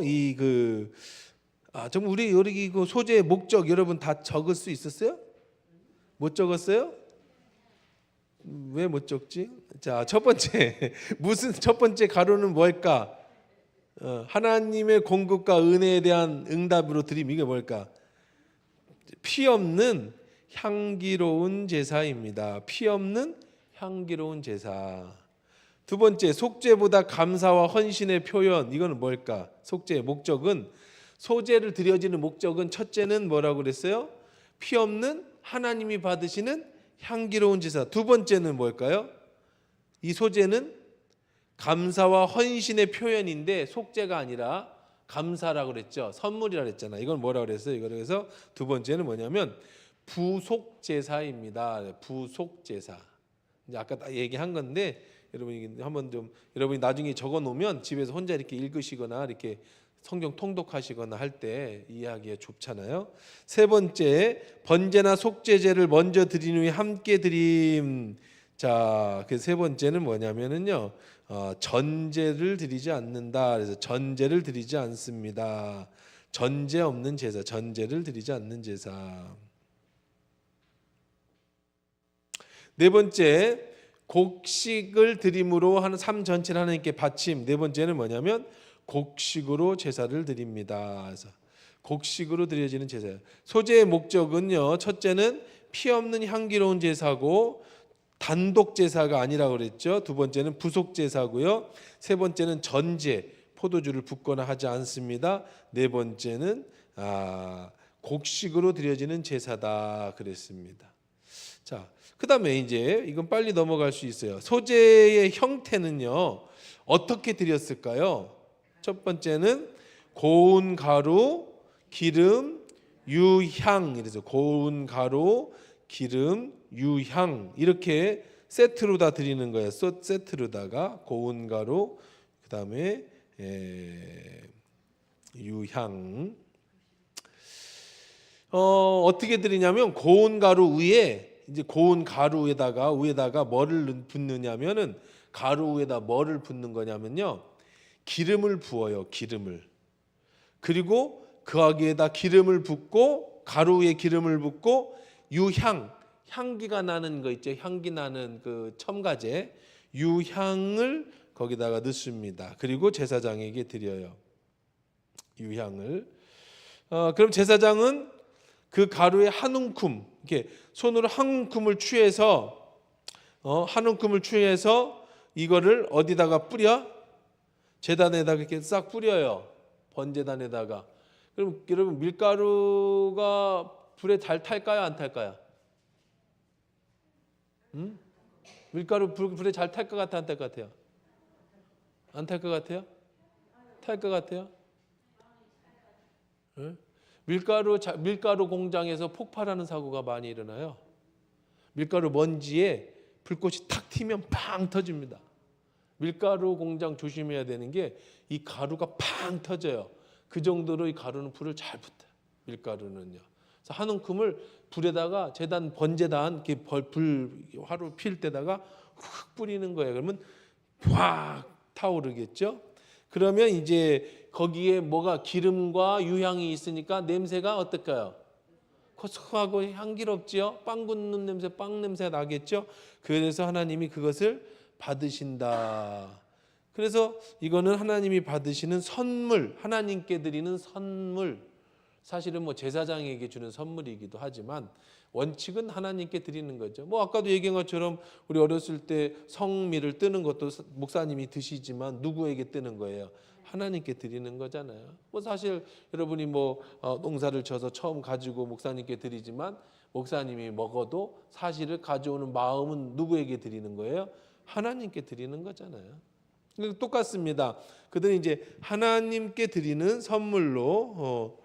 좀 우리 여기 그 소제의 목적 여러분 다 적을 수 있었어요? 못 적었어요? 왜 못 적지? 자, 첫 번째 첫 번째 가루는 뭘까? 하나님의 공급과 은혜에 대한 응답으로 드림 이게 뭘까? 피 없는 향기로운 제사입니다. 피 없는 향기로운 제사. 두 번째 속죄보다 감사와 헌신의 표현. 이거는 뭘까? 속죄의 목적은 소제를 드려지는 목적은 첫째는 뭐라고 그랬어요? 피 없는 하나님이 받으시는 향기로운 제사. 두 번째는 뭘까요? 이 소제는 감사와 헌신의 표현인데 속죄가 아니라 감사라고 그랬죠. 선물이라고 그랬잖아요. 이건 뭐라고 그랬어요? 그래서 두 번째는 뭐냐면 부속제사입니다. 부속제사. 이제 아까 다 얘기한 건데 여러분이 한번 좀 여러분이 나중에 적어 놓으면 집에서 혼자 이렇게 읽으시거나 이렇게 성경 통독하시거나 할 때 이해하기가 좁잖아요. 세 번째, 번제나 속죄제를 먼저 드린 후에 함께 드림. 자, 그 세 번째는 뭐냐면은요, 전제를 드리지 않는다. 그래서 전제를 드리지 않습니다. 전제 없는 제사, 전제를 드리지 않는 제사. 네 번째, 곡식을 드림으로 하는 삶 전체를 하나님께 바침. 네 번째는 뭐냐면 곡식으로 제사를 드립니다. 그래서 곡식으로 드려지는 제사예요. 소제의 목적은요, 첫째는 피 없는 향기로운 제사고 단독 제사가 아니라고 그랬죠. 두 번째는 부속 제사고요. 세 번째는 전제, 포도주를 붓거나 하지 않습니다. 네 번째는 곡식으로 드려지는 제사다 그랬습니다. 자, 그다음에 이제 이건 빨리 넘어갈 수 있어요. 소제의 형태는요, 어떻게 드렸을까요? 첫 번째는 고운 가루, 기름, 유향. 이래서 고운 가루, 기름, 유향 이렇게 세트로 다 드리는 거예요. 세트로다가 고운 가루, 그다음에 유향. 어떻게 드리냐면 고운 가루 위에 이제 고운 가루에다가 위에다가 뭐를 붓느냐면은 가루 위에다 뭐를 붓는 거냐면요, 기름을 부어요. 기름을. 그리고 그 위에다 기름을 붓고 가루 위에 기름을 붓고 유향, 향기가 나는 거 있죠. 향기 나는 그 첨가제 유향을 거기다가 넣습니다. 그리고 제사장에게 드려요. 유향을. 그럼 제사장은 그 가루에 한 움큼, 이렇게 손으로 한 움큼을 취해서 이거를 어디다가 뿌려? 제단에다가 이렇게 싹 뿌려요. 번제단에다가. 그럼 여러분 밀가루가 불에 잘 탈까요? 안 탈까요? 밀가루 불에 잘 탈 것 같아요? 안 탈 것 같아요? 안 탈 것 같아요? 탈 것 같아요? 응? 밀가루 공장에서 폭발하는 사고가 많이 일어나요. 밀가루 먼지에 불꽃이 탁 튀면 팡 터집니다. 밀가루 공장 조심해야 되는 게 이 가루가 팡 터져요. 그 정도로 이 가루는 불을 잘 붙어요. 밀가루는요. 그래서 한 움큼을 불에다가 번제단 이렇게 불 화로 필 때다가 훅 뿌리는 거예요. 그러면 확 타오르겠죠. 그러면 이제 거기에 뭐가 기름과 유향이 있으니까 냄새가 어떨까요? 고소하고 향기롭지요. 빵 굽는 냄새, 빵 냄새가 나겠죠. 그래서 하나님이 그것을 받으신다. 그래서 이거는 하나님이 받으시는 선물, 하나님께 드리는 선물. 사실은 뭐 제사장에게 주는 선물이기도 하지만 원칙은 하나님께 드리는 거죠. 뭐 아까도 얘기한 것처럼 우리 어렸을 때 성미를 뜨는 것도 목사님이 드시지만 누구에게 뜨는 거예요? 하나님께 드리는 거잖아요. 뭐 사실 여러분이 뭐 농사를 져서 처음 가지고 목사님께 드리지만 목사님이 먹어도 사실을 가져오는 마음은 누구에게 드리는 거예요? 하나님께 드리는 거잖아요. 똑같습니다. 그들은 이제 하나님께 드리는 선물로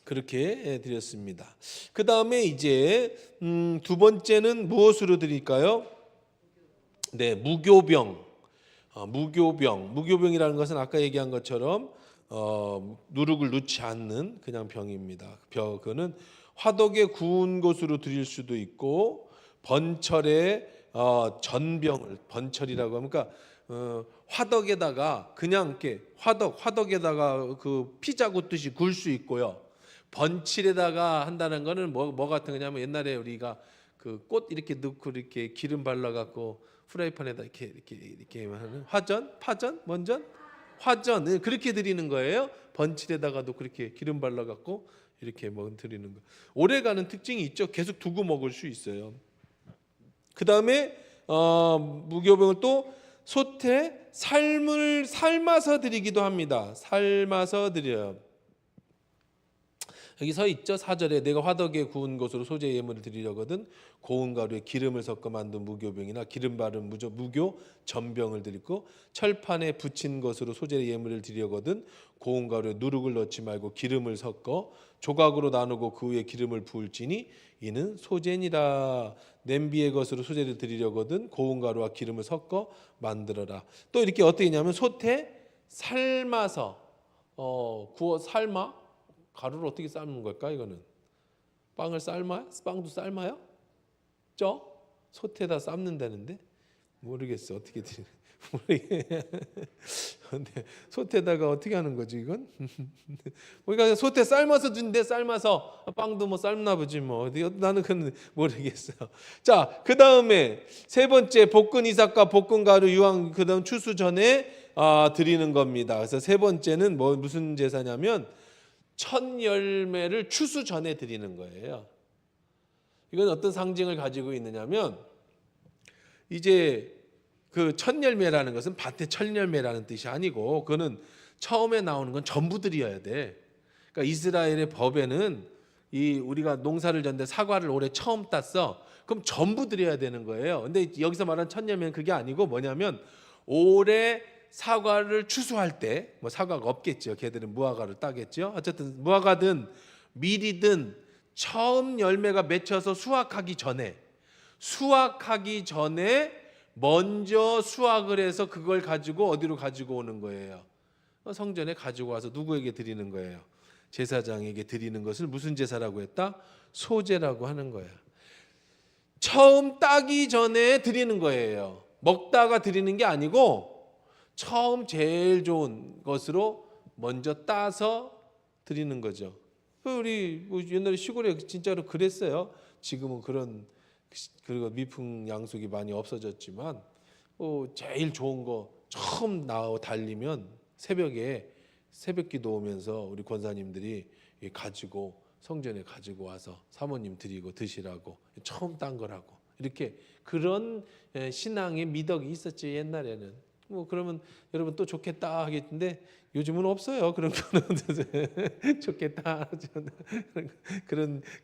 그렇게 드렸습니다. 그 다음에 이제 두 번째는 무엇으로 드릴까요? 네, 무교병. 무교병이라는 것은 아까 얘기한 것처럼 누룩을 넣지 않는 그냥 병입니다. 그거는 화덕에 구운 것으로 드릴 수도 있고 번철에 전병을 번철이라고 하니까 화덕에다가 그냥 이렇게 화덕에다가 그 피자 굽듯이 굴 수 있고요. 번칠에다가 한다는 거는 뭐 같은 거냐면 옛날에 우리가 그 꽃 이렇게 넣고 이렇게 기름 발라 갖고 프라이팬에다 이렇게 하는 화전 그렇게 드리는 거예요. 번칠에다가도 그렇게 기름 발라 갖고 이렇게 드리는 거. 오래가는 특징이 있죠. 계속 두고 먹을 수 있어요. 그 다음에 무교병을 또 솥에 삶을 삶아서 드리기도 합니다. 삶아서 드려요. 여기 서 있죠. 4절에 내가 화덕에 구운 것으로 소제 예물을 드리려거든 고운 가루에 기름을 섞어 만든 무교병이나 기름 바른 무교 전병을 드리고 철판에 붙인 것으로 소제 예물을 드리려거든 고운 가루에 누룩을 넣지 말고 기름을 섞어 조각으로 나누고 그 위에 기름을 부을지니 이는 소재니라. 냄비의 것으로 소재를 드리려거든 고운 가루와 기름을 섞어 만들어라. 또 이렇게 어떻게 했냐면 솥에 삶아서 구워 삶아 가루를 어떻게 삶는 걸까? 이거는 빵을 빵도 삶아요? 쪄? 솥에다 삶는다는데 모르겠어 어떻게 근데 솥에다가 어떻게 하는 거지 이건? 우리가 솥에 삶아서 준대. 삶아서 빵도 뭐 삶나 보지 뭐. 나는 그건 모르겠어. 자, 그 다음에 세 번째 볶은 이삭과 볶은 가루 유황 그다음 추수 전에 드리는 겁니다. 그래서 세 번째는 무슨 제사냐면 첫 열매를 추수 전에 드리는 거예요. 이건 어떤 상징을 가지고 있느냐면 이제 그 첫 열매라는 것은 밭의 첫 열매라는 뜻이 아니고 그거는 처음에 나오는 건 전부 드려야 돼. 그러니까 이스라엘의 법에는 우리가 농사를 졌는데 사과를 올해 처음 땄어. 그럼 전부 드려야 되는 거예요. 근데 여기서 말하는 첫 열매는 그게 아니고 뭐냐면 올해 사과를 추수할 때 뭐 사과가 없겠죠. 걔들은 무화과를 따겠죠. 어쨌든 무화과든 밀이든 처음 열매가 맺혀서 수확하기 전에 먼저 수확을 해서 그걸 가지고 어디로 가지고 오는 거예요? 성전에 가지고 와서 누구에게 드리는 거예요? 제사장에게 드리는 것을 무슨 제사라고 했다? 소제라고 하는 거예요. 처음 따기 전에 드리는 거예요. 먹다가 드리는 게 아니고 처음 제일 좋은 것으로 먼저 따서 드리는 거죠. 우리 옛날에 시골에 진짜로 그랬어요. 지금은 그리고 미풍양속이 많이 없어졌지만 제일 좋은 거 처음 달리면 새벽기도 오면서 우리 권사님들이 가지고 성전에 가지고 와서 사모님 드리고 드시라고 처음 딴 거라고 이렇게 그런 신앙의 미덕이 있었지 옛날에는. 그러면 여러분 또 좋겠다 하겠는데 요즘은 없어요. 그런 거는 좋겠다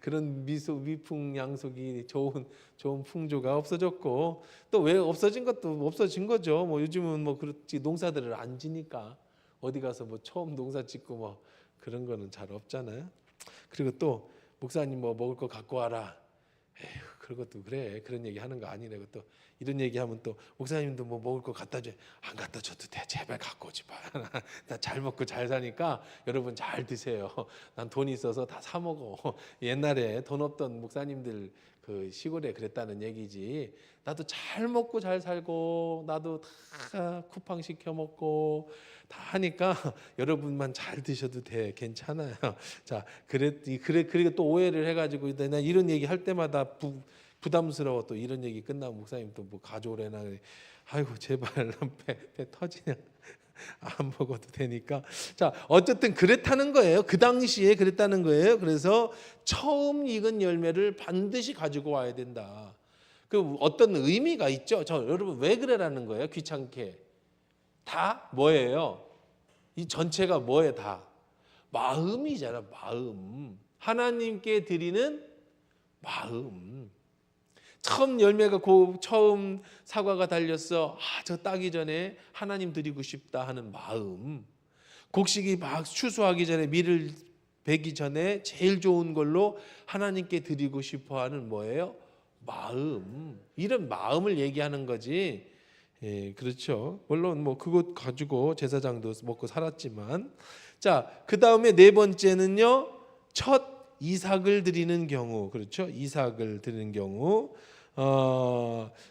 그런 미풍양속이 좋은 풍조가 없어졌고 또 왜 없어진 것도 없어진 거죠. 요즘은 그렇지 농사들을 안 지니까 어디 가서 처음 농사 짓고 그런 거는 잘 없잖아요. 그리고 또 목사님 먹을 거 갖고 와라. 에휴, 그런 것도 그래. 그런 얘기 하는 거 아니네. 또 이런 얘기하면 또 목사님도 먹을 거 갖다 줘. 안 갖다 줘도 돼. 제발 갖고 오지 마. 나 잘 먹고 잘 사니까 여러분 잘 드세요. 난 돈 있어서 다 사 먹어. 옛날에 돈 없던 목사님들 그 시골에 그랬다는 얘기지. 나도 잘 먹고 잘 살고 나도 다 쿠팡 시켜 먹고 다 하니까 여러분만 잘 드셔도 돼. 괜찮아요. 자, 그리고 또 오해를 해가지고 나 이런 얘기 할 때마다 부담스러워. 또 이런 얘기 끝나면 목사님 또 가져오래나. 아이고 제발 배 터지냐. 안 먹어도 되니까. 자, 어쨌든 그랬다는 거예요. 그 당시에 그랬다는 거예요. 그래서 처음 익은 열매를 반드시 가지고 와야 된다. 그 어떤 의미가 있죠. 여러분 왜 그래라는 거예요? 귀찮게. 다 뭐예요? 이 전체가 뭐예요? 다 마음이잖아. 마음. 하나님께 드리는 마음. 처음 열매가 처음 사과가 달렸어. 저 따기 전에 하나님 드리고 싶다 하는 마음. 곡식이 막 추수하기 전에 밀을 베기 전에 제일 좋은 걸로 하나님께 드리고 싶어 하는 뭐예요? 마음. 이런 마음을 얘기하는 거지. 예, 그렇죠. 물론 그것 가지고 제사장도 먹고 살았지만, 자, 그 다음에 네 번째는요, 첫 이삭을 드리는 경우, 그렇죠? 이삭을 드리는 경우,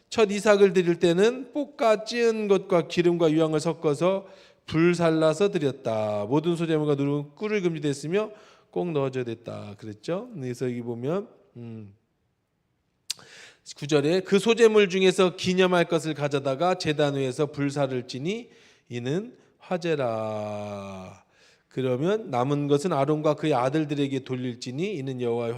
첫 이삭을 드릴 때는 볶아 찌은 것과 기름과 유황을 섞어서 불살라서 드렸다. 모든 소재물과 누룩은 꿀을 금지됐으며 꼭 넣어줘야 됐다. 그랬죠? 그래서 여기 보면 9절에 그 소재물 중에서 기념할 것을 가져다가 제단 위에서 불사를 지니 이는 화제라. 그러면 남은 것은 아론과 그의 아들들에게 돌릴지니 이는 여호와의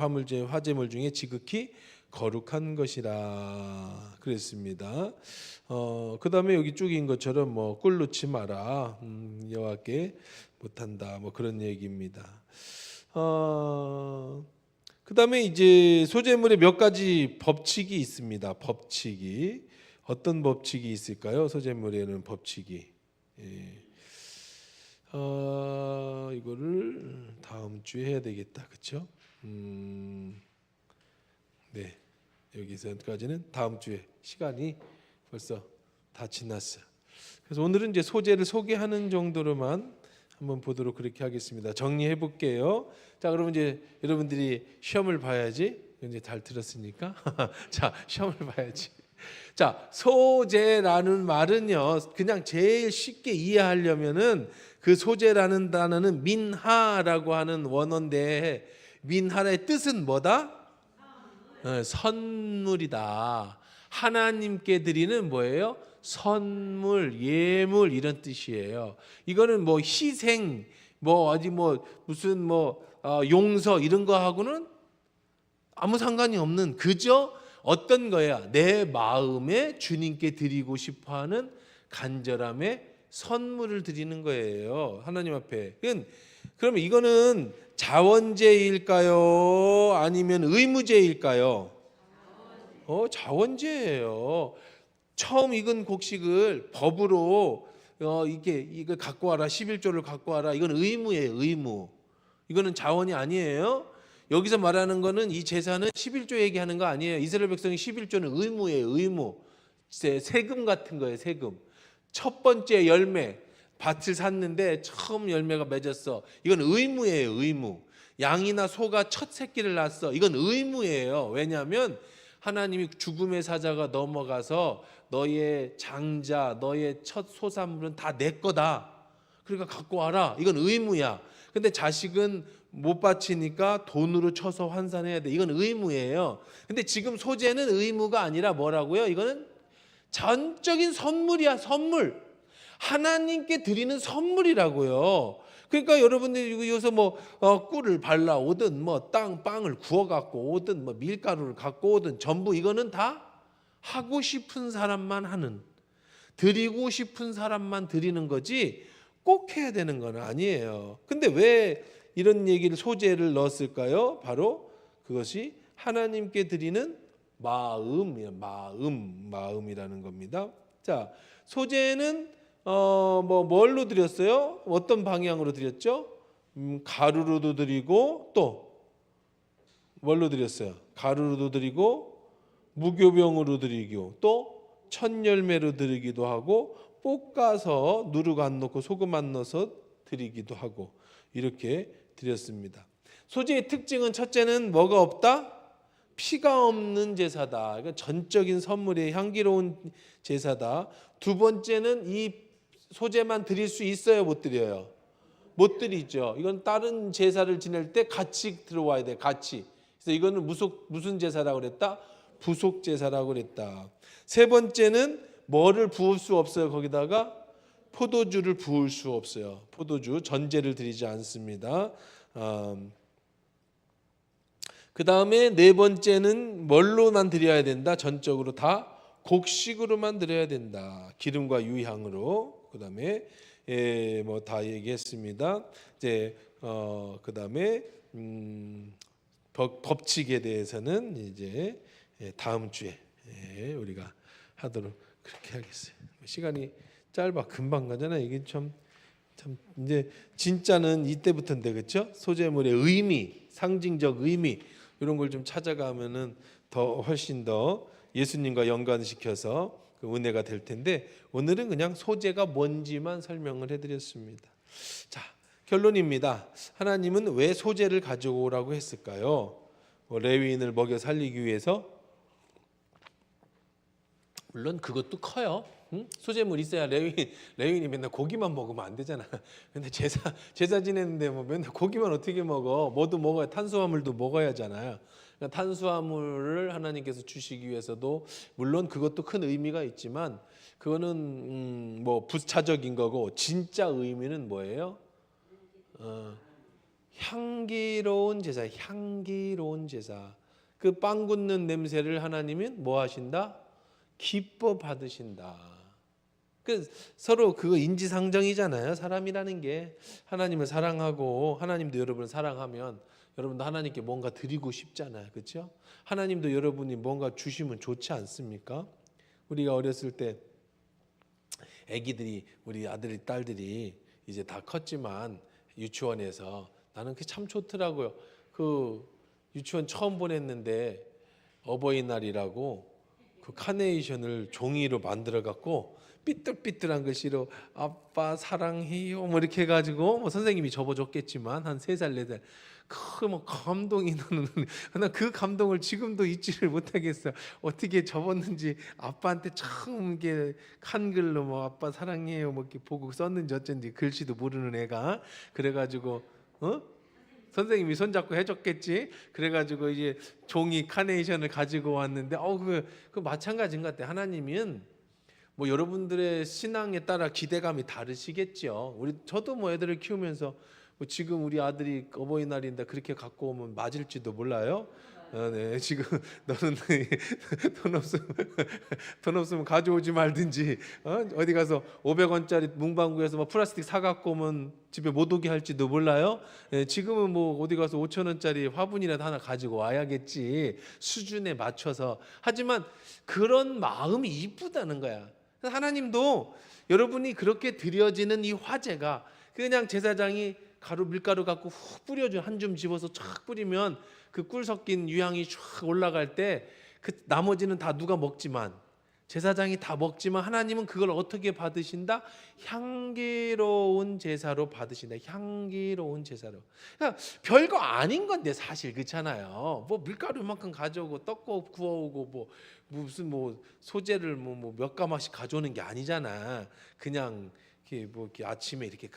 화제물 중에 지극히 거룩한 것이라. 그랬습니다. 그 다음에 여기 쭉인 것처럼 꿀 넣지 마라. 여호와께 못한다. 그런 얘기입니다. 그 다음에 이제 소재물에 몇 가지 법칙이 있습니다. 법칙이. 어떤 법칙이 있을까요? 소재물에는 법칙이. 예. 이거를 다음 주에 해야 되겠다. 그렇죠? 네, 여기서까지는 다음 주에 시간이 벌써 다 지났어요. 그래서 오늘은 이제 소재를 소개하는 정도로만 한번 보도록 그렇게 하겠습니다. 정리해 볼게요. 자, 그러면 이제 여러분들이 시험을 봐야지. 이제 잘 들었으니까. 자, 시험을 봐야지. 자, 소재라는 말은요, 그냥 제일 쉽게 이해하려면은 그 소재라는 단어는 민하라고 하는 원어인데, 민하의 뜻은 뭐다? 선물이다. 하나님께 드리는 뭐예요? 선물, 예물 이런 뜻이에요. 이거는 뭐 희생, 뭐 어디 뭐 무슨 뭐 용서 이런 거하고는 아무 상관이 없는 그저 어떤 거야? 내 마음에 주님께 드리고 싶어하는 간절함의 선물을 드리는 거예요. 하나님 앞에. 그러면 이거는 자원제일까요? 아니면 의무제일까요? 자원제예요. 처음 익은 곡식을 법으로 이거 갖고 와라, 11조를 갖고 와라. 이건 의무예요, 의무. 이거는 자원이 아니에요. 여기서 말하는 거는 이 제사는 11조 얘기하는 거 아니에요. 이스라엘 백성이 11조는 의무예요, 의무. 세금 같은 거예요, 세금. 첫 번째 열매, 밭을 샀는데 처음 열매가 맺었어. 이건 의무예요, 의무. 양이나 소가 첫 새끼를 낳았어. 이건 의무예요. 왜냐하면 하나님이 죽음의 사자가 넘어가서 너의 장자, 너의 첫 소산물은 다 내 거다. 그러니까 갖고 와라. 이건 의무야. 근데 자식은 못 바치니까 돈으로 쳐서 환산해야 돼. 이건 의무예요. 근데 지금 소재는 의무가 아니라 뭐라고요? 이거는 전적인 선물이야, 선물. 하나님께 드리는 선물이라고요. 그러니까 여러분들이 여기서 뭐 꿀을 발라 오든 뭐 빵을 구워 갖고 오든 뭐 밀가루를 갖고 오든 전부 이거는 다 하고 싶은 사람만 하는, 드리고 싶은 사람만 드리는 거지 꼭 해야 되는 건 아니에요. 근데 왜 이런 얘기를 소재를 넣었을까요? 바로 그것이 하나님께 드리는 마음이라는 겁니다. 자, 소재는 뭘로 드렸어요? 어떤 방향으로 드렸죠? 가루로도 드리고 또 뭘로 드렸어요? 가루로도 드리고 무교병으로 드리고 또 천열매로 드리기도 하고 볶아서 누룩 안 넣고 소금 안 넣어서 드리기도 하고 이렇게 드렸습니다. 소재의 특징은 첫째는 뭐가 없다? 피가 없는 제사다. 그러니까 전적인 선물의 향기로운 제사다. 두 번째는 이 소재만 드릴 수 있어요, 못 드려요? 못 드리죠. 이건 다른 제사를 지낼 때 같이 들어와야 돼, 같이. 그래서 이거는 무슨 제사라고 그랬다? 부속 제사라고 그랬다. 세 번째는 뭐를 부을 수 없어요, 거기다가? 포도주를 부을 수 없어요. 포도주, 전제를 드리지 않습니다. 그 다음에 네 번째는 뭘로만 드려야 된다? 전적으로 다 곡식으로만 드려야 된다. 기름과 유향으로. 그 다음에 뭐 다 얘기했습니다. 이제 그 다음에 법칙에 대해서는 이제 다음 주에 우리가 하도록 그렇게 하겠어요. 시간이 짧아 금방 가잖아. 이게 참 이제 진짜는 이때부터인데 그렇죠? 소재물의 의미, 상징적 의미 이런 걸 좀 찾아가면은 더 훨씬 더 예수님과 연관시켜서 그 은혜가 될 텐데 오늘은 그냥 소재가 뭔지만 설명을 해드렸습니다. 자, 결론입니다. 하나님은 왜 소재를 가져오라고 했을까요? 레위인을 먹여 살리기 위해서? 물론 그것도 커요. 소재물 있어야 레위인이 맨날 고기만 먹으면 안 되잖아. 근데 제사 지내는데 뭐 맨날 고기만 어떻게 먹어? 뭐도 먹어야, 탄수화물도 먹어야 하잖아요. 그러니까 탄수화물을 하나님께서 주시기 위해서도 물론 그것도 큰 의미가 있지만 그거는 뭐 부차적인 거고 진짜 의미는 뭐예요? 향기로운 제사, 향기로운 제사. 그 빵 굽는 냄새를 하나님은 뭐 하신다? 기뻐 받으신다. 서로 그거 인지상정이잖아요. 사람이라는 게 하나님을 사랑하고 하나님도 여러분을 사랑하면 여러분도 하나님께 뭔가 드리고 싶잖아요. 그렇죠? 하나님도 여러분이 뭔가 주시면 좋지 않습니까? 우리가 어렸을 때 아기들이, 우리 아들이 딸들이 이제 다 컸지만 유치원에서 나는 그게 참 좋더라고요. 그 유치원 처음 보냈는데 어버이날이라고 그 카네이션을 종이로 만들어 갖고 삐뚤삐뚤한 글씨로 아빠 사랑해요 뭐 이렇게 해가지고 뭐 선생님이 접어줬겠지만 한 3살 4살 그 뭐 감동이 나는 나그 감동을 지금도 잊지를 못하겠어요. 어떻게 접었는지 아빠한테 처음 이게 한글로 뭐 아빠 사랑해요 뭐 이렇게 보고 썼는지 어쩐지 글씨도 모르는 애가 그래가지고 선생님이 손잡고 해줬겠지. 그래가지고 이제 종이 카네이션을 가지고 왔는데 그 마찬가지인 것 같아요. 하나님은 뭐 여러분들의 신앙에 따라 기대감이 다르시겠죠. 저도 뭐 애들을 키우면서 뭐 지금 우리 아들이 어버이날인데 그렇게 갖고 오면 맞을지도 몰라요. 네, 지금 너는 돈 없으면 가져오지 말든지 어디 가서 500원짜리 문방구에서 뭐 플라스틱 사 갖고 오면 집에 못 오게 할지도 몰라요. 네, 지금은 뭐 어디 가서 5,000원짜리 화분이라도 하나 가지고 와야겠지 수준에 맞춰서. 하지만 그런 마음이 이쁘다는 거야. 하나님도 여러분이 그렇게 드려지는 이 화제가 그냥 제사장이 밀가루 갖고 훅 뿌려줘 한 줌 집어서 쫙 뿌리면 그 꿀 섞인 유향이 쫙 올라갈 때 그 나머지는 다 누가 먹지만 제사장이 다 먹지만 하나님은 그걸 어떻게 받으신다? 향기로운 제사로 받으신다. 향기로운 제사로. 그러니까 별거 아닌 건데 사실 그렇잖아요. 뭐 밀가루만큼 가져오고 떡국 구워오고 뭐 무슨 뭐 소재를 뭐 몇 가마씩 가져오는 게 아니잖아. 그냥 이렇게 아침에 이렇게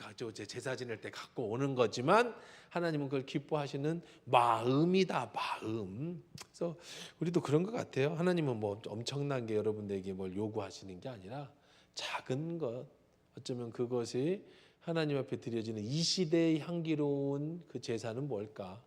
제사 지낼 때 갖고 오는 거지만 하나님은 그걸 기뻐하시는 마음이다. 마음. 그래서 우리도 그런 것 같아요. 하나님은 뭐 엄청난 게 여러분들에게 뭘 요구하시는 게 아니라 작은 것, 어쩌면 그것이 하나님 앞에 드려지는 이 시대의 향기로운 그 제사는 뭘까?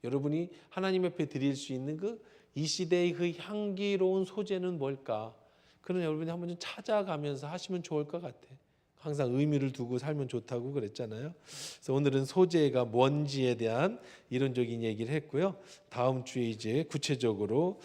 여러분이 하나님 앞에 드릴 수 있는 그 이 시대의 그 향기로운 소재는 뭘까? 그런 여러분이 한번 좀 찾아가면서 하시면 좋을 것 같아. 항상 의미를 두고 살면 좋다고 그랬잖아요. 그래서 오늘은 소재가 뭔지에 대한 이론적인 얘기를 했고요. 다음 주에 이제 구체적으로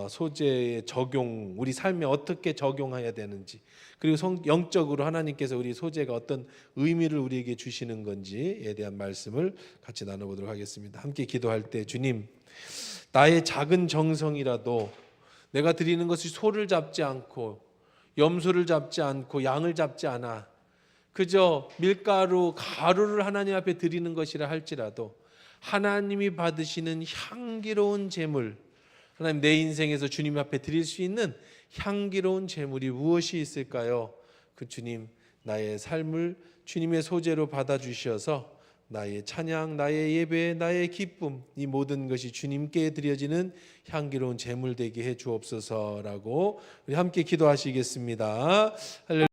소재의 적용, 우리 삶에 어떻게 적용해야 되는지, 그리고 영적으로 하나님께서 우리 소재가 어떤 의미를 우리에게 주시는 건지에 대한 말씀을 같이 나눠보도록 하겠습니다. 함께 기도할 때 주님, 나의 작은 정성이라도 내가 드리는 것이 소를 잡지 않고 염소를 잡지 않고 양을 잡지 않아 그저 밀가루, 가루를 하나님 앞에 드리는 것이라 할지라도 하나님이 받으시는 향기로운 제물, 하나님 내 인생에서 주님 앞에 드릴 수 있는 향기로운 제물이 무엇이 있을까요? 그 주님, 나의 삶을 주님의 소재로 받아주셔서 나의 찬양, 나의 예배, 나의 기쁨, 이 모든 것이 주님께 드려지는 향기로운 제물 되게 해 주옵소서라고 우리 함께 기도하시겠습니다. 할렐루야.